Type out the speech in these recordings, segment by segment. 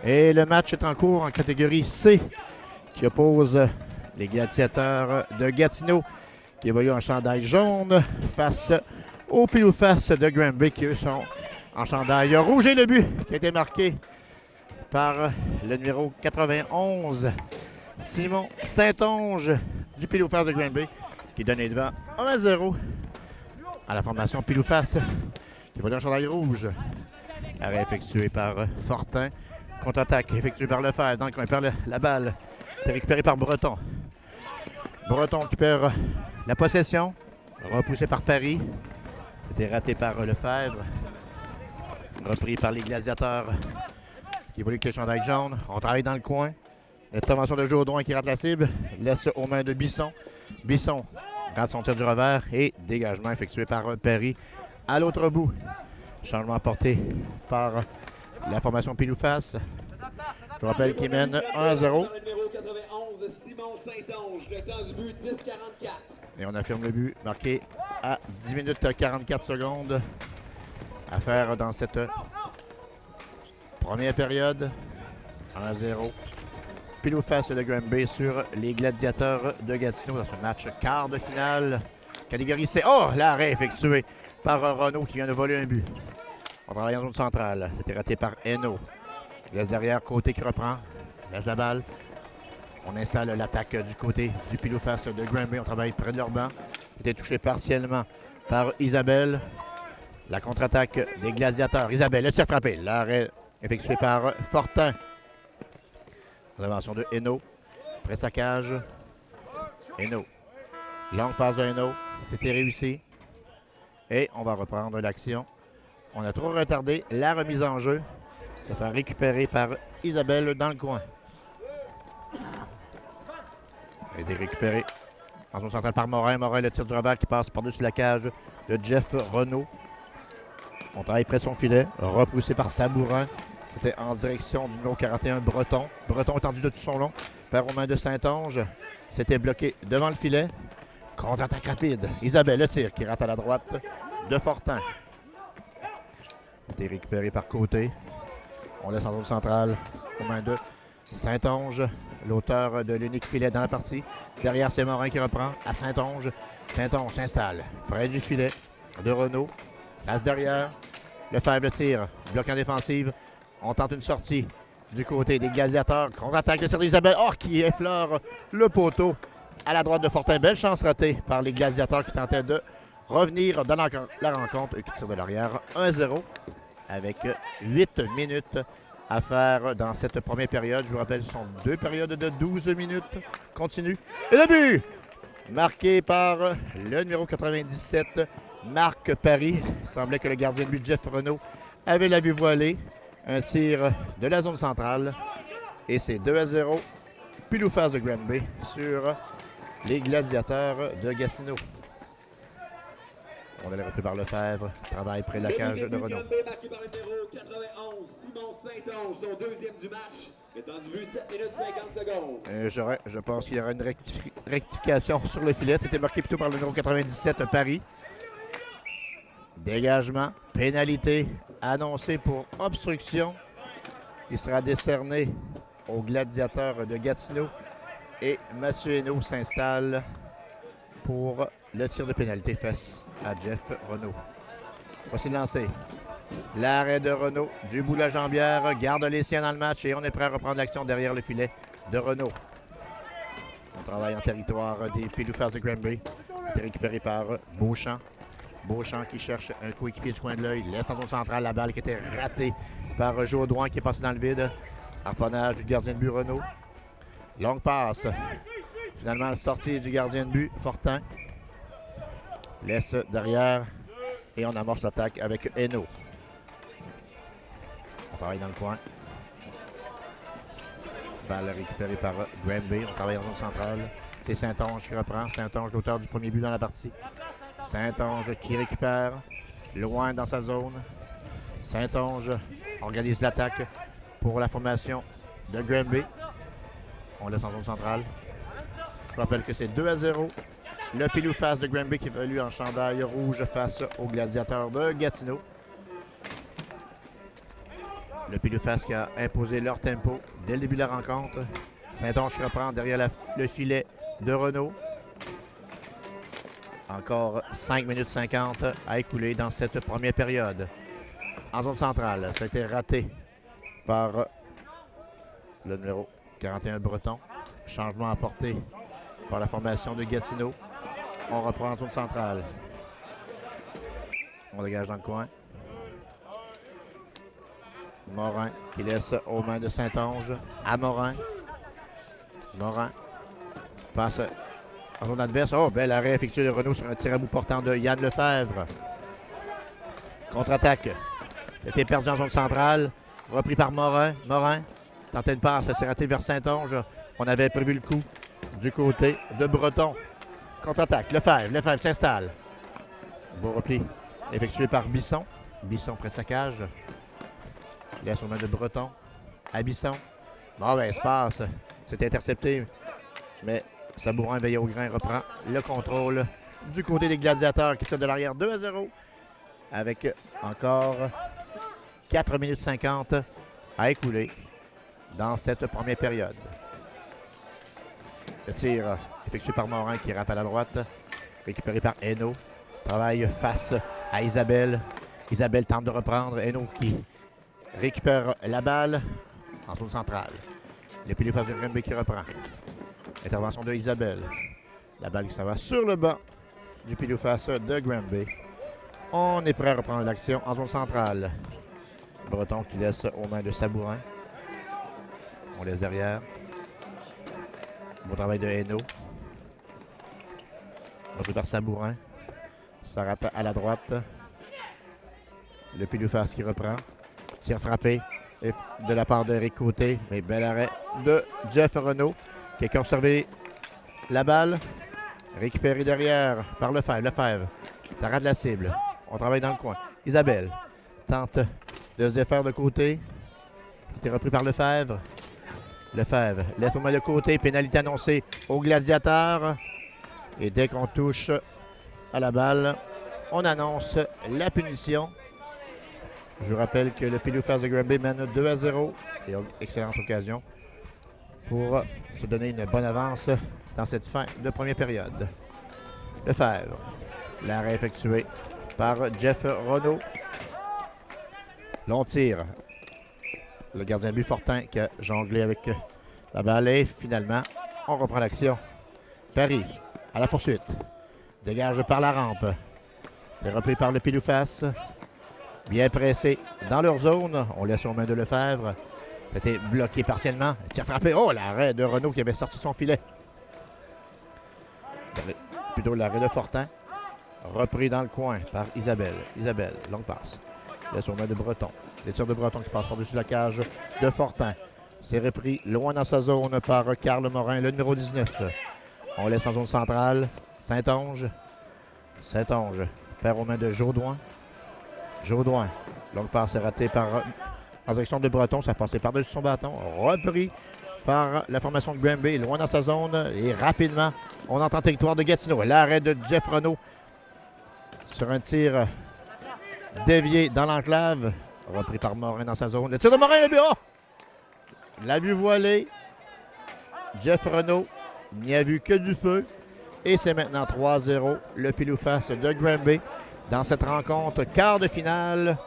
Et le match est en cours en catégorie C qui oppose les Gladiateurs de Gatineau qui évoluent en chandail jaune face aux Pile ou Face de Granby qui eux sont en chandail rouge. Et le but qui a été marqué par le numéro 91, Simon Saint-Onge du Pile ou Face de Granby qui donne les devants 1-0 à la formation Pile ou Face qui évolue en chandail rouge. Arrêt effectué par Fortin. Contre-attaque effectuée par Lefebvre dans le coin. Il perd la balle. C'est récupéré par Breton. Breton qui perd la possession. Repoussé par Paris. C'était raté par Lefebvre. Repris par les Gladiateurs qui évoluent avec le chandail jaune. On travaille dans le coin. L'intervention de Jourdouin qui rate la cible. Laisse aux mains de Bisson. Bisson rate son tir du revers et dégagement effectué par Paris à l'autre bout. Changement apporté par la formation Pile ou Face. Je rappelle qu'il mène 1-0. Et on affirme le but marqué à 10 minutes 44 secondes à faire dans cette première période. 1-0. Pile ou Face de Granby sur les Gladiateurs de Gatineau dans ce match quart de finale. Catégorie C. Oh, l'arrêt effectué par Renaud qui vient de voler un but. On travaille en zone centrale. C'était raté par Hainaut. Les arrières côté qui reprend. La Zabal. On installe l'attaque du côté du Pile ou Face de Granby. On travaille près de leur banc. C'était touché partiellement par Isabelle. La contre-attaque des Gladiateurs. Isabelle, le tir frappé. L'arrêt effectué par Fortin. Intervention de Hainaut. Près de sa cage. Hainaut. Longue passe de Hainaut. C'était réussi. Et on va reprendre l'action. On a trop retardé la remise en jeu. Ça sera récupéré par Isabelle dans le coin. Et récupéré en zone centrale par Morin. Morin, le tir du revers qui passe par-dessus la cage de Jeff Renaud. On travaille près de son filet. Repoussé par Sabourin. C'était en direction du numéro 41, Breton. Breton étendu de tout son long. Perd aux mains de Saint-Onge. C'était bloqué devant le filet. Contre-attaque rapide. Isabelle, le tir qui rate à la droite de Fortin. C'était récupéré par côté. On laisse en zone centrale aux mains de Saint-Onge, l'auteur de l'unique filet dans la partie. Derrière, c'est Morin qui reprend à Saint-Onge. Saint-Onge s'installe près du filet de Renaud. Passe derrière. Lefebvre le tire. Bloc en défensive. On tente une sortie du côté des Gladiateurs. Contre-attaque le tir d'Isabelle. Oh, qui effleure le poteau à la droite de Fortin. Belle chance ratée par les Gladiateurs qui tentaient de revenir dans la rencontre et qui tire de l'arrière 1-0 avec 8 minutes à faire dans cette première période. Je vous rappelle, ce sont 2 périodes de 12 minutes. Continue. Et le but! Marqué par le numéro 97, Marc Paris. Il semblait que le gardien de but, Jeff Renaud, avait la vue voilée. Un tir de la zone centrale. Et c'est 2-0. Pile ou Face de Granby sur les Gladiateurs de Gatineau. On est repris par Lefebvre. Travaille près de la cage de Renaud. Marqué par le numéro 91, Simon Saint-Onge, son deuxième du match. Le temps du but, 7 minutes 50 secondes. Je pense qu'il y aura une rectification sur le filet. C'était marqué plutôt par le numéro 97, Paris. Dégagement. Pénalité annoncée pour obstruction. Il sera décerné aux Gladiateurs de Gatineau. Et Mathieu Hainaut s'installe pour le tir de pénalité face à Jeff Renaud. Voici le lancer. L'arrêt de Renaud du bout de la jambière. Garde les siens dans le match et on est prêt à reprendre l'action derrière le filet de Renaud. On travaille en territoire des Pile ou Face de Granby. C'est récupéré par Beauchamp. Beauchamp qui cherche un coéquipier du coin de l'œil. Laisse en zone centrale la balle qui était ratée par Jourdouin qui est passé dans le vide. Harponnage du gardien de but Renaud. Longue passe. Finalement, sortie du gardien de but, Fortin. Laisse derrière et on amorce l'attaque avec Hainaut. On travaille dans le coin. Balle récupérée par Granby. On travaille en zone centrale. C'est Saint-Onge qui reprend. Saint-Onge, l'auteur du premier but dans la partie. Saint-Onge qui récupère. Loin dans sa zone. Saint-Onge organise l'attaque pour la formation de Granby. On laisse en zone centrale. Je rappelle que c'est 2-0. Le Pile ou Face de Granby qui évolue en chandail rouge face aux Gladiateurs de Gatineau. Le Pile-ou-Face qui a imposé leur tempo dès le début de la rencontre. Saint-Onge reprend derrière le filet de Renault. Encore 5 minutes 50 à écouler dans cette première période. En zone centrale, ça a été raté par le numéro 41 Breton. Changement apporté par la formation de Gatineau. On reprend en zone centrale. On dégage dans le coin. Morin qui laisse aux mains de Saint-Onge à Morin. Morin passe en zone adverse. Oh, bel arrêt effectué de Renault sur un tir à bout portant de Yann Lefebvre. Contre-attaque. Il a été perdu en zone centrale. Repris par Morin. Morin tentait une passe. Ça s'est raté vers Saint-Onge. On avait prévu le coup du côté de Breton. Contre-attaque. Lefebvre. Lefebvre s'installe. Beau repli effectué par Bisson. Bisson près de sa cage. Il laisse aux mains de Breton. À Bisson. Mauvais espace. C'est intercepté. Mais Sabourin veille au grain reprend le contrôle du côté des Gladiateurs qui tirent de l'arrière 2-0 avec encore 4 minutes 50 à écouler dans cette première période. Le tir effectué par Morin qui rate à la droite, récupéré par Hainaut. Travaille face à Isabelle. Isabelle tente de reprendre. Hainaut qui récupère la balle en zone centrale. Le Pile-ou-Face de Granby qui reprend. Intervention de Isabelle. La balle qui s'en va sur le banc du Pile-ou-Face de Granby. On est prêt à reprendre l'action en zone centrale. Breton qui laisse aux mains de Sabourin. On laisse derrière. Beau travail de Hainaut. Repris par Sabourin. Ça rate à la droite. Le Pile-ou-Face qui reprend. Tir frappé de la part d'Éric Côté. Mais bel arrêt de Jeff Renault qui a conservé la balle. Récupéré derrière par Lefebvre. Lefebvre. Ça rate la cible. On travaille dans le coin. Isabelle tente de se défaire de côté. C'est repris par Lefebvre. Lefebvre laisse aux mains de côté. Pénalité annoncée aux Gladiateurs. Et dès qu'on touche à la balle, on annonce la punition. Je vous rappelle que le Pile-ou-Face de Granby mène 2-0. Et excellente occasion pour se donner une bonne avance dans cette fin de première période. Lefebvre. L'arrêt effectué par Jeff Renault. Long tir. Le gardien de but Fortin qui a jonglé avec la balle. Et finalement, on reprend l'action. Paris à la poursuite. Dégage par la rampe. C'est repris par le Pile-ou-Face. Bien pressé dans leur zone. On laisse aux mains de Lefebvre. C'était bloqué partiellement. Tir frappé. Oh, l'arrêt de Renault qui avait sorti son filet. Plutôt l'arrêt de Fortin. Repris dans le coin par Isabelle. Isabelle, longue passe. Laisse aux mains de Breton. Les tirs de Breton qui passent par-dessus la cage de Fortin. C'est repris loin dans sa zone par Carl Morin, le numéro 19. On laisse en zone centrale. Saint-Onge. Saint-Onge perd aux mains de Jaudoin. Jaudoin. Longue passe ratée en direction de Breton. Ça passait par-dessus son bâton. Repris par la formation de Granby. Loin dans sa zone. Et rapidement, on entend territoire de Gatineau. L'arrêt de Jeff Renault sur un tir dévié dans l'enclave. Repris par Morin dans sa zone. Le tir de Morin, le but. Oh! La vue voilée. Jeff Renault n'y a vu que du feu. Et c'est maintenant 3-0. Le Pile-ou-Face de Granby dans cette rencontre quart de finale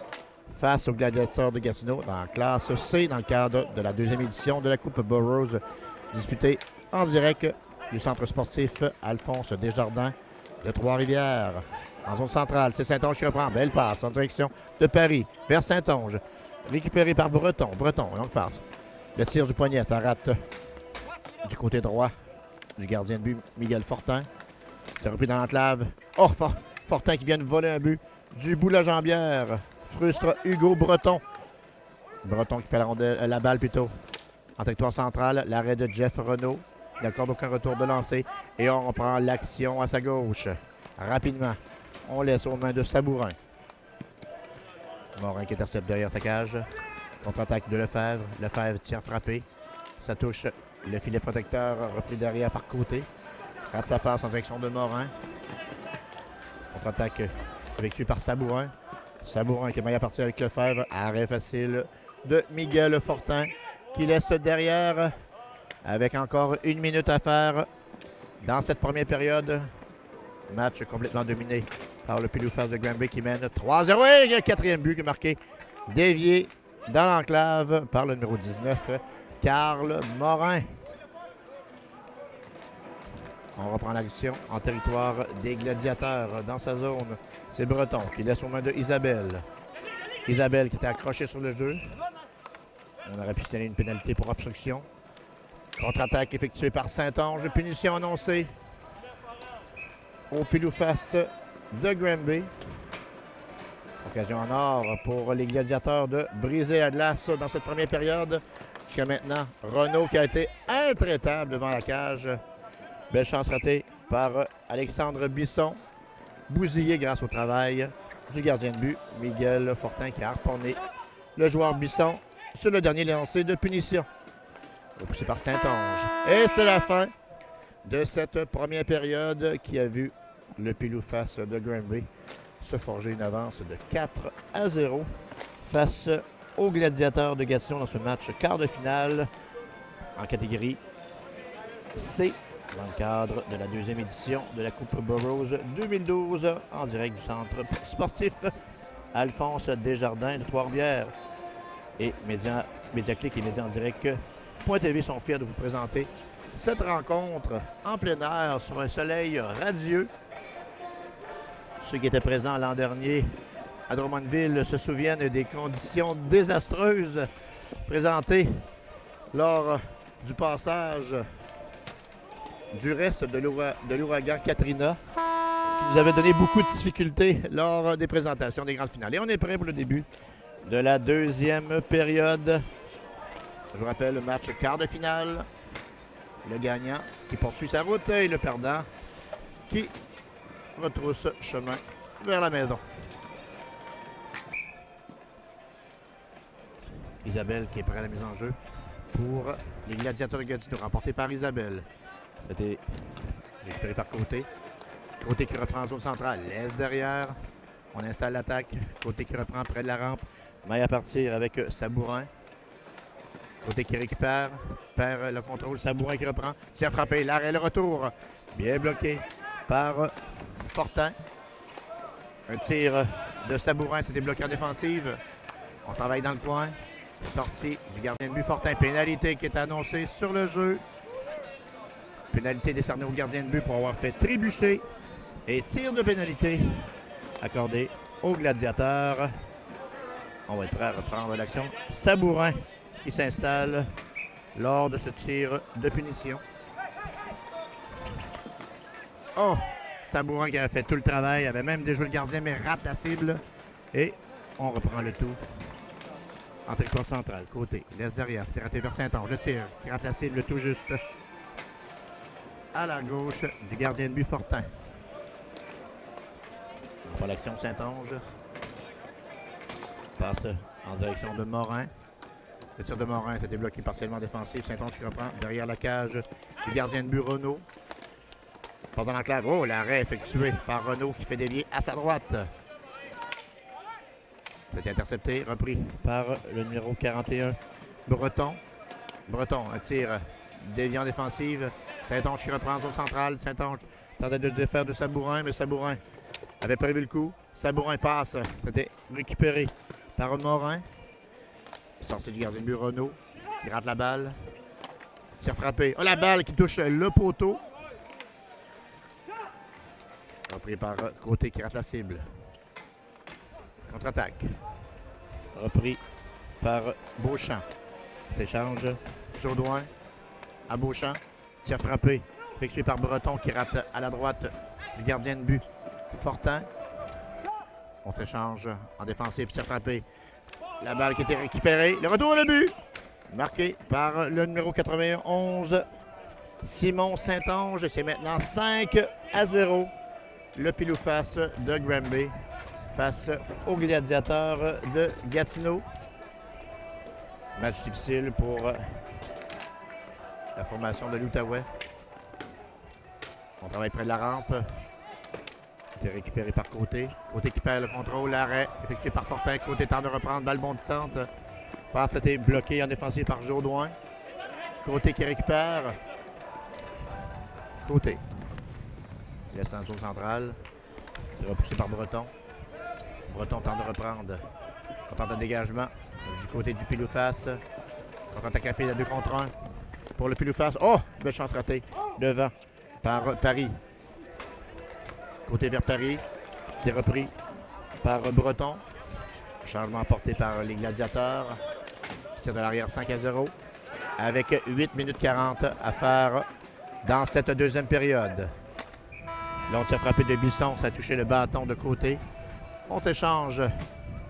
face aux Gladiateurs de Gatineau dans la classe C dans le cadre de la deuxième édition de la Coupe Burroughs disputée en direct du centre sportif Alphonse Desjardins de Trois-Rivières. En zone centrale, c'est Saint-Onge qui reprend. Belle passe en direction de Paris vers Saint-Onge. Récupéré par Breton. Breton, longue passe. Le tir du poignet, ça rate du côté droit du gardien de but, Miguel Fortin. C'est repris dans l'enclave. Oh, Fortin qui vient de voler un but du bout de la jambière. Frustre Hugo Breton. Breton qui perd la balle plutôt. En territoire central, l'arrêt de Jeff Renault. Il n'accorde aucun retour de lancer. Et on reprend l'action à sa gauche. Rapidement, on laisse aux mains de Sabourin. Morin qui intercepte derrière sa cage. Contre-attaque de Lefebvre. Lefebvre tire frappé. Ça touche le filet protecteur repris derrière par côté. Rate sa passe en direction de Morin. Contre-attaque effectuée par Sabourin. Sabourin qui est meilleur parti avec Lefebvre. Arrêt facile de Miguel Fortin qui laisse derrière avec encore 1 minute à faire dans cette première période. Match complètement dominé par le Pilou Fast de Granby qui mène 3-0. Et le 4e but qui est marqué, dévié dans l'enclave par le numéro 19, Carl Morin. On reprend l'action en territoire des Gladiateurs. Dans sa zone, c'est Breton qui laisse aux mains de Isabelle. Isabelle qui était accrochée sur le jeu. On aurait pu se donner une pénalité pour obstruction. Contre-attaque effectuée par Saint-Onge. Punition annoncée au Pilou Face de Granby. Occasion en or pour les Gladiateurs de briser à glace dans cette première période. Jusqu'à maintenant, Renaud qui a été intraitable devant la cage. Belle chance ratée par Alexandre Bisson. Bousillé grâce au travail du gardien de but, Miguel Fortin, qui a harponné le joueur Bisson sur le dernier lancé de punition. Repoussé par Saint-Onge. Et c'est la fin de cette première période qui a vu le Pilou Face de Granby se forger une avance de 4-0 face aux Gladiateurs de Gatineau dans ce match quart de finale en catégorie C dans le cadre de la 2e édition de la Coupe Burroughs 2012 en direct du centre sportif Alphonse Desjardins de Trois-Rivières. Et Mediaclick et Média en direct.tv sont fiers de vous présenter cette rencontre en plein air sur un soleil radieux. Ceux qui étaient présents l'an dernier à Drummondville se souviennent des conditions désastreuses présentées lors du passage du reste de l'ouragan Katrina, qui nous avait donné beaucoup de difficultés lors des présentations des grandes finales. Et on est prêt pour le début de la 2e période. Je vous rappelle le match quart de finale. Le gagnant qui poursuit sa route et le perdant qui retrousse chemin vers la maison. Isabelle qui est prête à la mise en jeu pour les Gladiateurs de Gatineau, remporté par Isabelle. C'était récupéré par Côté. Côté qui reprend en zone centrale, laisse derrière. On installe l'attaque. Côté qui reprend près de la rampe. Maille à partir avec Sabourin. Côté qui récupère, perd le contrôle. Sabourin qui reprend. Tire frappé, l'arrêt, le retour. Bien bloqué par Fortin. Un tir de Sabourin, c'était bloqué en défensive. On travaille dans le coin. Sortie du gardien de but Fortin. Pénalité qui est annoncée sur le jeu. Pénalité décernée au gardien de but pour avoir fait trébucher. Et tir de pénalité accordé aux Gladiateurs. On va être prêt à reprendre l'action. Sabourin qui s'installe lors de ce tir de punition. Oh! Sabourin qui avait fait tout le travail, avait même déjoué le gardien, mais rate la cible. Et on reprend le tout. En territoire central, Côté, laisse derrière, c'était raté vers Saint-Onge. Le tir qui rate la cible tout juste à la gauche du gardien de but Fortin. On prend l'action de Saint-Onge. Passe en direction de Morin. Le tir de Morin, c'était bloqué partiellement défensif. Saint-Onge qui reprend derrière la cage du gardien de but Renaud. Passe dans l'enclave. Oh, l'arrêt effectué par Renaud qui fait dévier à sa droite. C'est intercepté, repris par le numéro 41, Breton. Breton, un tir déviant défensive. Saint-Onge qui reprend en zone centrale. Saint-Onge tentait de défaire de Sabourin, mais Sabourin avait prévu le coup. Sabourin passe. C'était récupéré par Morin. Sorti du gardien de but Renaud. Il rate la balle. Tire frappé. Oh, la balle qui touche le poteau. Repris par Côté qui rate la cible. Contre-attaque. Repris par Beauchamp. S'échange. Jourdouin à Beauchamp. Tire frappé. Effectué par Breton qui rate à la droite du gardien de but Fortin. On s'échange en défensive. Tire frappé. La balle qui était récupérée. Le retour au but. Marqué par le numéro 91, Simon Saint-Onge. C'est maintenant 5-0. Le Pilou Face de Granby face aux Gladiateurs de Gatineau. Match difficile pour la formation de l'Outaouais. On travaille près de la rampe. C'est récupéré par Côté. Côté qui perd le contrôle. L'arrêt effectué par Fortin. Côté tente de reprendre. Balle bondissante. Passe a été bloqué en défensive par Jodoin. Côté qui récupère. Côté. Laisse en zone centrale. Repoussé par Breton. Breton tente de reprendre. On tente un dégagement du côté du pile ou face. Contre-attaque rapide à 2 contre 1 pour le pile ou face. Oh! Belle chance ratée. Devant par Paris. Côté vers Paris. Qui est repris par Breton. Changement apporté par les Gladiateurs. C'est de l'arrière 5-0. Avec 8 minutes 40 à faire dans cette deuxième période. Là, on s'est frappé de Bisson. Ça a touché le bâton de côté. On s'échange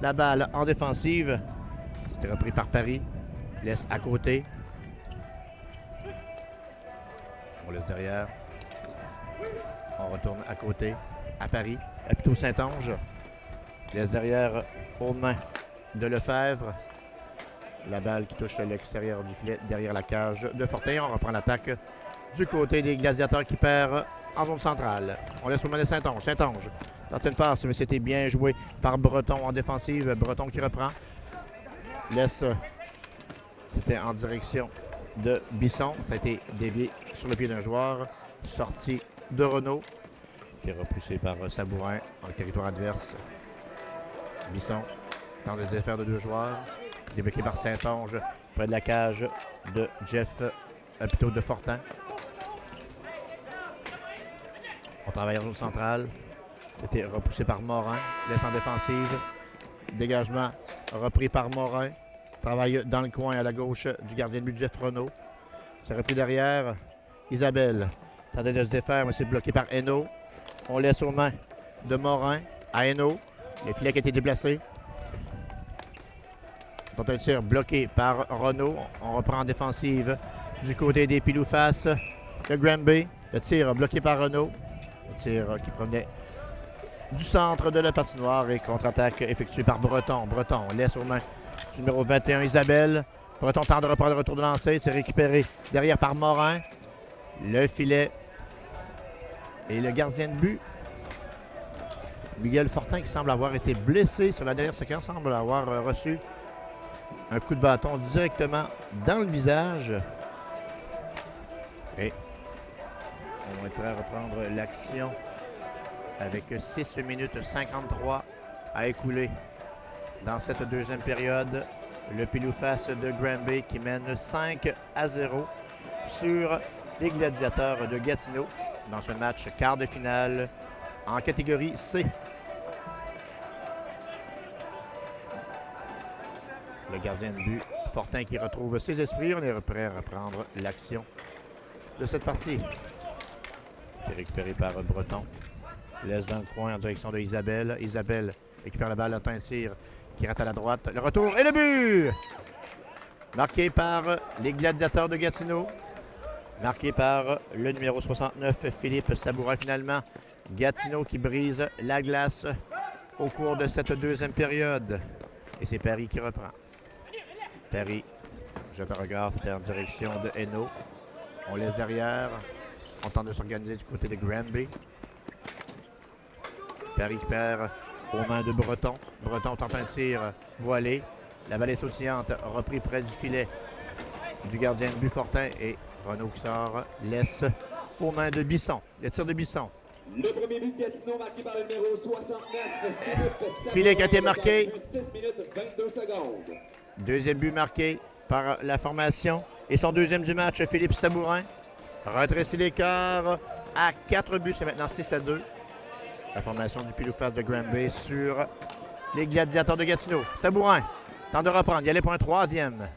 la balle en défensive. C'était repris par Paris. Laisse à côté. On laisse derrière. On retourne à côté. À Paris. Plutôt Saint-Onge. Laisse derrière aux mains de Lefebvre. La balle qui touche l'extérieur du filet derrière la cage de Fortin. On reprend l'attaque du côté des Gladiateurs qui perd en zone centrale. On laisse aux mains de Saint-Onge. Saint-Onge tente une passe, mais c'était bien joué par Breton en défensive. Breton qui reprend. Laisse. C'était en direction de Bisson. Ça a été dévié sur le pied d'un joueur. Sortie de Renault. Qui est repoussé par Sabourin en territoire adverse. Bisson tente de défaire de 2 joueurs. Débloqué par Saint-Onge près de la cage de Jeff, plutôt de Fortin. On travaille en zone centrale. C'était repoussé par Morin. Laisse en défensive. Dégagement repris par Morin. Travaille dans le coin à la gauche du gardien de but Jeff Renault. C'est repris derrière. Isabelle tentait de se défaire, mais c'est bloqué par Hainaut. On laisse aux mains de Morin à Hainaut. Le filet qui a été déplacé. On tente un tir bloqué par Renault. On reprend en défensive du côté des pile ou face de Granby. Le tir bloqué par Renault. Le tir qui provenait du centre de la patinoire et contre-attaque effectuée par Breton. Breton laisse aux mains du numéro 21 Isabelle. Breton tente de reprendre le retour de lancer. C'est récupéré derrière par Morin. Le filet. Et le gardien de but, Miguel Fortin, qui semble avoir été blessé sur la dernière séquence, semble avoir reçu un coup de bâton directement dans le visage. Et on va être prêt à reprendre l'action avec 6 minutes 53 à écouler dans cette deuxième période. Le pile ou face de Granby qui mène 5-0 sur les Gladiateurs de Gatineau dans ce match quart de finale en catégorie C. Le gardien de but, Fortin, qui retrouve ses esprits. On est prêt à reprendre l'action de cette partie. Qui est récupéré par Breton. Laisse dans le coin en direction de Isabelle. Isabelle récupère la balle, attend un tir qui rate à la droite. Le retour et le but! Marqué par les Gladiateurs de Gatineau. Marqué par le numéro 69, Philippe Sabourin, finalement. Gatineau qui brise la glace au cours de cette deuxième période. Et c'est Paris qui reprend. Paris, jette un regard, c'était en direction de Hainaut. On laisse derrière. On tente de s'organiser du côté de Granby. Paris qui perd aux mains de Breton. Breton tente un tir voilé. La balle est sautillante, repris près du filet du gardien de but Fortin. Et Renault qui sort, laisse aux mains de Bisson. Le tir de Bisson. Le premier but de Gatineau marqué par le numéro 69, Philippe. Filet qui a été marqué. 6 minutes 22 secondes. Deuxième but marqué par la formation. Et son deuxième du match, Philippe Sabourin. Retrécit l'écart à 4 buts. C'est maintenant 6-2. La formation du pile ou face de Granby sur les Gladiateurs de Gatineau. Sabourin tente de reprendre. Il y allait pour un troisième.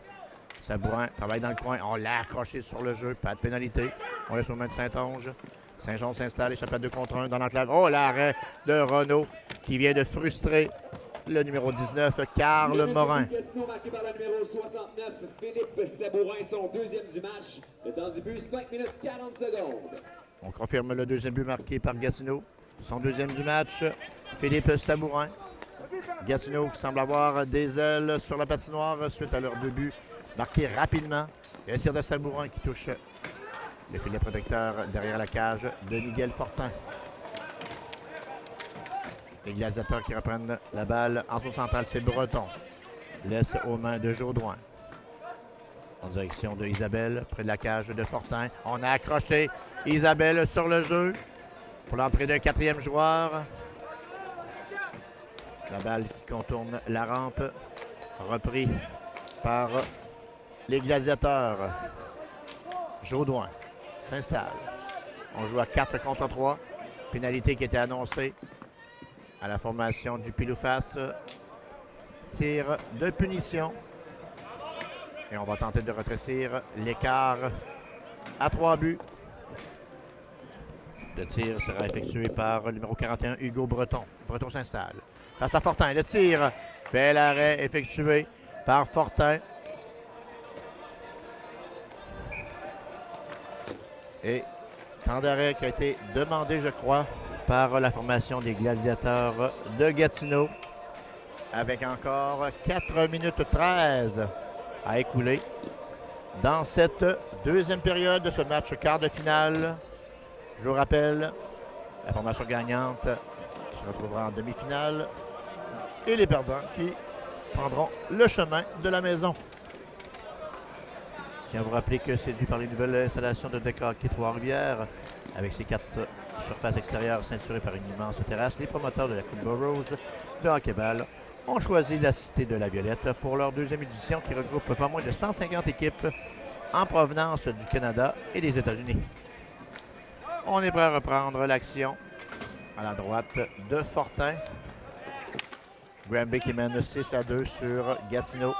Sabourin travaille dans le coin. On l'a accroché sur le jeu. Pas de pénalité. On laisse aux mains de Saint-Onge. Saint-Jean s'installe. Échappe à 2 contre 1 dans l'enclave. Oh, l'arrêt de Renault qui vient de frustrer le numéro 19, Carl Morin. Gatineau marqué par le numéro 69, Philippe Sabourin, son deuxième du match. Le temps du but, 5 minutes 40 secondes. On confirme le deuxième but marqué par Gatineau. Son deuxième du match, Philippe Sabourin. Gatineau qui semble avoir des ailes sur la patinoire suite à leur début marqué rapidement. Et un tir de Sabourin qui touche le filet protecteur derrière la cage de Miguel Fortin. Les Gladiateurs qui reprennent la balle en zone centrale, c'est Breton. laisse aux mains de Jaudoin. En direction de Isabelle, près de la cage de Fortin. On a accroché Isabelle sur le jeu pour l'entrée d'un quatrième joueur. La balle qui contourne la rampe, repris par les gladiateurs. Jaudoin s'installe. On joue à 4 contre 3. Pénalité qui était annoncée à la formation du pile-ou-face. Tir de punition. Et on va tenter de rétrécir l'écart à 3 buts. Le tir sera effectué par le numéro 41, Hugo Breton. Breton s'installe. Face à Fortin, le tir fait l'arrêt effectué par Fortin. Et temps d'arrêt qui a été demandé, je crois, par la formation des gladiateurs de Gatineau. Avec encore 4 minutes 13 à écouler dans cette deuxième période de ce match quart de finale. Je vous rappelle, la formation gagnante se retrouvera en demi-finale et les perdants qui prendront le chemin de la maison. Je tiens à vous rappeler que séduit par les nouvelles installations de Deck Hockey Trois-Rivières, avec ses 4 surfaces extérieures ceinturées par une immense terrasse, les promoteurs de la Coupe Burroughs de hockey-ball ont choisi la Cité de la Violette pour leur deuxième édition qui regroupe pas moins de 150 équipes en provenance du Canada et des États-Unis. On est prêt à reprendre l'action à la droite de Fortin. Granby qui mène 6-2 sur Gatineau.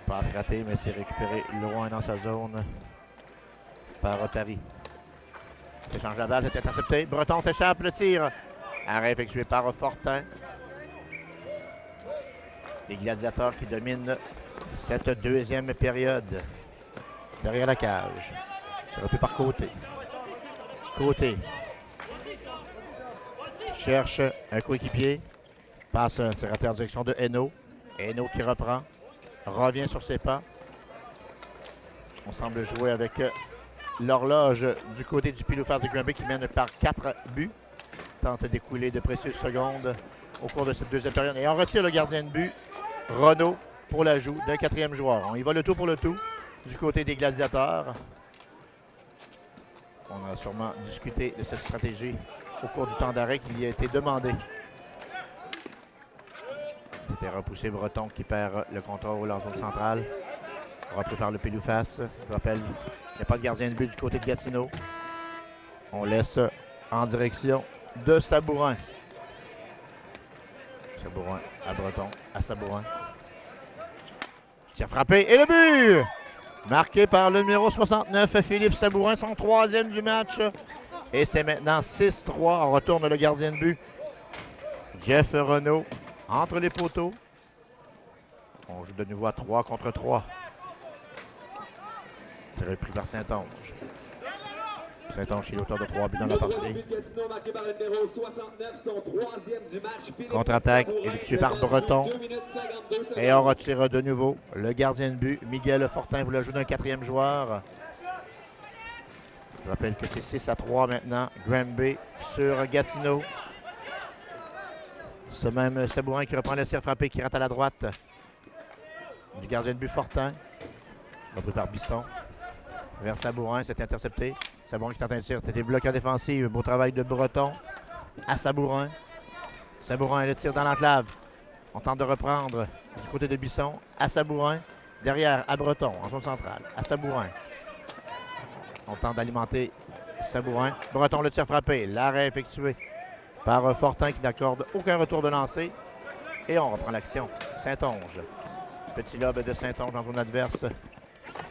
Pas raté, mais c'est récupéré loin dans sa zone par Paris. S'échange la balle, c'est intercepté. Breton s'échappe, le tir. Arrêt effectué par Fortin. Les gladiateurs qui dominent cette deuxième période. Derrière la cage. C'est repris par Côté. Côté. Cherche un coéquipier. Passe, c'est raté en direction de Hainaut. Hainaut qui reprend. Revient sur ses pas. On semble jouer avec l'horloge du côté du pile-ou-face de Granby qui mène par 4 buts. Tente d'écouler de précieuses secondes au cours de cette deuxième période. Et on retire le gardien de but, Renaud, pour l'ajout d'un quatrième joueur. On y va le tout pour le tout du côté des gladiateurs. On a sûrement discuté de cette stratégie au cours du temps d'arrêt qui lui a été demandé. C'était repoussé Breton qui perd le contrôle en zone centrale. Repris par le pile-ou-face. Je vous rappelle, il n'y a pas de gardien de but du côté de Gatineau. On laisse en direction de Sabourin. Sabourin à Breton, à Sabourin. Tir frappé et le but! Marqué par le numéro 69, Philippe Sabourin, son troisième du match. Et c'est maintenant 6-3. On retourne le gardien de but. Jeff Renaud entre les poteaux. On joue de nouveau à 3 contre 3. C'est repris par Saint-Onge. Saint-Onge qui est l'auteur de 3 buts dans la partie. Contre-attaque effectuée par Breton. Et on retire de nouveau le gardien de but, Miguel Fortin, pour l'ajout d'un quatrième joueur. Je rappelle que c'est 6-3 maintenant. Granby sur Gatineau. Ce même Sabourin qui reprend le tir frappé, qui rate à la droite du gardien de but Fortin. Repris par Bisson. Vers Sabourin, c'est intercepté. Sabourin qui tente un tir, c'était bloqué en défensive. Beau travail de Breton à Sabourin. Sabourin, le tir dans l'enclave. On tente de reprendre du côté de Bisson à Sabourin. Derrière, à Breton, en zone centrale, à Sabourin. On tente d'alimenter Sabourin. Breton, le tir frappé. L'arrêt effectué par Fortin qui n'accorde aucun retour de lancer. Et on reprend l'action. Saint-Onge. Petit lobe de Saint-Onge en zone adverse.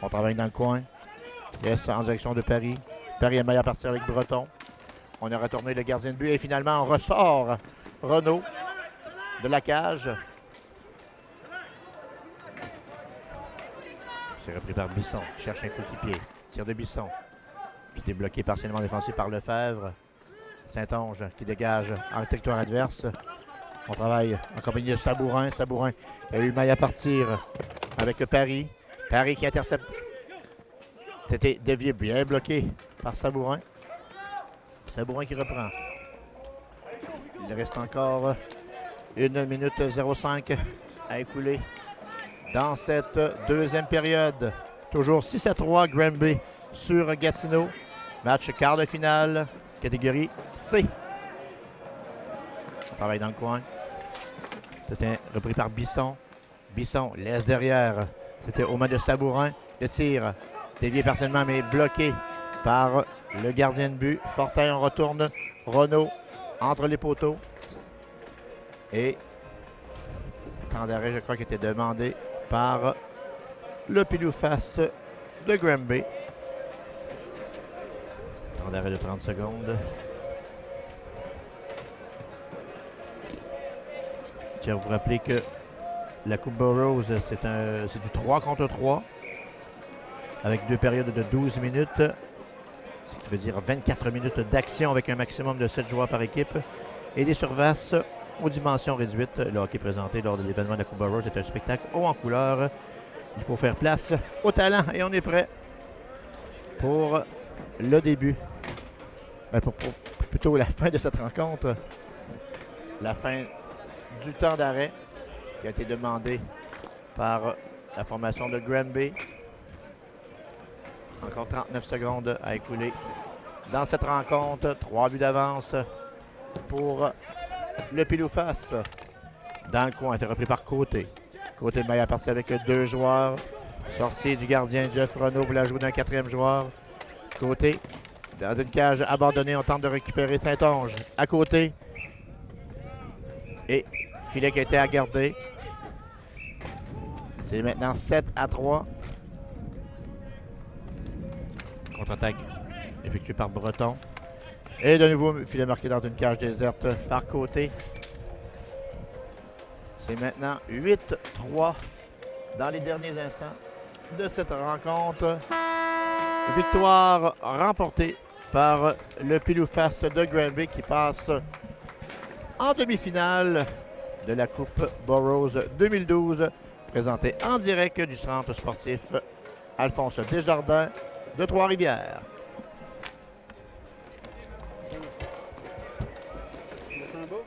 On travaille dans le coin. Yes, en direction de Paris. Paris est à partir avec Breton. On a retourné le gardien de but et finalement on ressort Renaud de la cage. C'est repris par Bisson. Cherche un coéquipier. Tir de Bisson. Qui est bloqué partiellement défensif par Lefebvre. Saint-Onge qui dégage en territoire adverse. On travaille en compagnie de Sabourin. Sabourin qui a eu maille à partir avec Paris. Paris qui intercepte. C'était dévié, bien bloqué par Sabourin. Sabourin qui reprend. Il reste encore 1 minute 05 à écouler dans cette deuxième période. Toujours 6-3 Granby sur Gatineau. Match quart de finale, catégorie C. On travaille dans le coin. C'était repris par Bisson. Bisson laisse derrière. C'était aux mains de Sabourin. Le tir dévié partiellement, mais bloqué par le gardien de but. Fortin, on retourne. Renaud entre les poteaux. Et temps d'arrêt, je crois, qui était demandé par le pile ou face de Granby. Temps d'arrêt de 30 secondes. Je tiens à vous rappeler que la Coupe Burroughs, c'est du 3 contre 3 avec 2 périodes de 12 minutes, ce qui veut dire 24 minutes d'action avec un maximum de 7 joueurs par équipe et des surfaces aux dimensions réduites. Le hockey présenté lors de l'événement de la Coupe Burroughs est un spectacle haut en couleur. Il faut faire place au talent et on est prêt pour le début. Pour plutôt la fin de cette rencontre. La fin du temps d'arrêt qui a été demandé par la formation de Granby. Encore 39 secondes à écouler dans cette rencontre. 3 buts d'avance pour le pile ou face. Dans le coin, c'est repris par Côté. Côté de meilleure partie avec 2 joueurs. Sortie du gardien Jeff Renaud pour la jouer d'un 4e joueur. Côté, dans une cage abandonnée, on tente de récupérer Saint-Onge. À côté. Et filet qui a été à garder. C'est maintenant 7-3. Contre-attaque effectuée par Breton. Et de nouveau, filet marqué dans une cage déserte par Côté. C'est maintenant 8-3 dans les derniers instants de cette rencontre. Victoire remportée par le pile ou face de Granby qui passe en demi-finale de la Coupe Burroughs 2012, présentée en direct du centre sportif Alphonse Desjardins de Trois-Rivières. Ça sent beau.